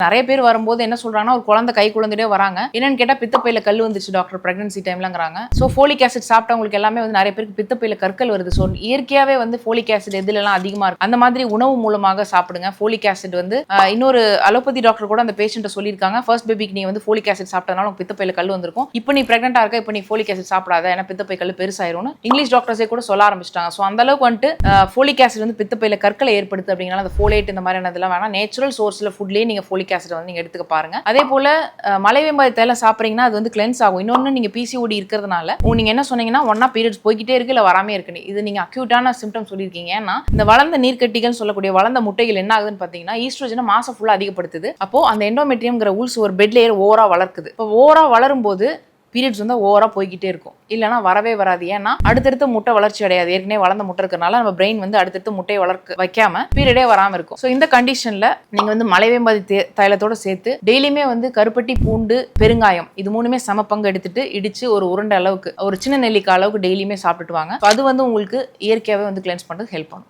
நிறைய பேர் வரும்போது என்ன சொல்றாங்கன்னா ஒரு குழந்தை கை குழந்தையே வராங்க. என்னன்னு கேட்டா பித்தப்பையில கல் வந்துச்சு டாக்டர் பிரெக்னன்சி டைம்லங்கிறாங்க. ஸோ ஃபோலிக் ஆசிட் சாப்பிட்டவங்களுக்கு எல்லாமே வந்து நிறைய பேருக்கு பித்தப்பையில கற்கள் வருது. ஸோ இயற்கையாவே வந்து ஃபோலிக் ஆசிட் எதுலலாம் அதிகமா இருக்கு அந்த மாதிரி உணவு மூலமாக சாப்பிடுங்க. ஃபோலிக் ஆசிட் வந்து இன்னொரு அலோபதி டாக்டர் கூட அந்த பேஷண்ட்டை சொல்லியிருக்காங்க, ஃபர்ஸ்ட் பேபிக்கு நீ வந்து ஃபோலிக் ஆசிட் சாப்பிட்டதுனால உங்க பித்தப்பையில கல் வந்திருக்கும், இப்போ நீ பிரெக்னெண்டா இருக்க, இப்போ நீ ஃபோலிக் ஆசிட் சாப்பிடாத, ஏன்னா பித்தப்பை கல் பெருசாயிரும்னு இங்கிலீஷ் டாக்டர்ஸே கூட சொல்ல ஆரம்பிச்சிட்டாங்க. ஸோ அந்த அளவுக்கு வந்துட்டு ஃபோலிக் ஆசிட் வந்து பித்தப்பையில கற்களை ஏற்படுத்து அப்படிங்கிறனால அந்த ஃபோலேட் இந்த மாதிரியான இதெல்லாம் வேணாம். நேச்சுரல் சோர்ஸ்ல ஃபுட்லேயே நீங்க ஃபோலிக் ஆசிட் வந்து நீங்க எடுத்துக்க பாருங்க. அதே போல மலைவேம்பாய் தேயிலை சாப்பிட்றீங்கன்னா அது வந்து கிளென்ஸ் ஆகும். இன்னொன்று நீங்க பிசிஓடி இருக்கிறதுனால நீங்க என்ன சொன்னீங்கன்னா ஒன்னா பீரியட்ஸ் போய்கிட்டே இருக்கு இல்ல வராமே இருக்கு, இது நீங்க அக்யூட்டான சிம்டம் சொல்லியிருக்கீங்க. ஏன்னா இந்த வளர்ந்த நீர்க்கட்டிகள் சொல்லக்கூடிய வளர்ந்த முட்டைகள் என்ன ஆகுதுன்னு பாத்தீங்கன்னா ஈஸ்ட்ரோஜனை மாசம் ஃபுல்லா அதிகப்படுத்துது. அப்போ அந்த எண்டோமெட்ரியம்ங்கிற ஊல்ஸ் ஒரு பெட் லேயர் ஓவரா வளர்க்குது. இப்போ ஓவரா வளரும் போது பீரியட்ஸ் வந்து ஓவரா போய்கிட்டே இருக்கும், இல்லைனா வரவே வராது. ஏன்னா அடுத்தடுத்து முட்டை வளர்ச்சி அடையாது, ஏற்கனவே வளர்ந்த முட்டை இருக்கிறனால நம்ம பிரெயின் வந்து அடுத்தடுத்து முட்டையை வளர்க்க வைக்காம பீரியடே வராமல் இருக்கும். ஸோ இந்த கண்டிஷன்ல நீங்க வந்து மலைவேம்பாதி தைலத்தோட சேர்த்து டெய்லியுமே வந்து கருப்பட்டி, பூண்டு, பெருங்காயம் இது மூணுமே சம பங்கு எடுத்துட்டு இடிச்சு ஒரு உருண்டை அளவுக்கு ஒரு சின்ன நெல்லிக்காய் அளவுக்கு டெய்லியுமே சாப்பிட்டுட்டு வாங்க. அது வந்து உங்களுக்கு இயற்கையாகவே வந்து கிளென்ஸ் பண்ணுறது ஹெல்ப் பண்ணும்.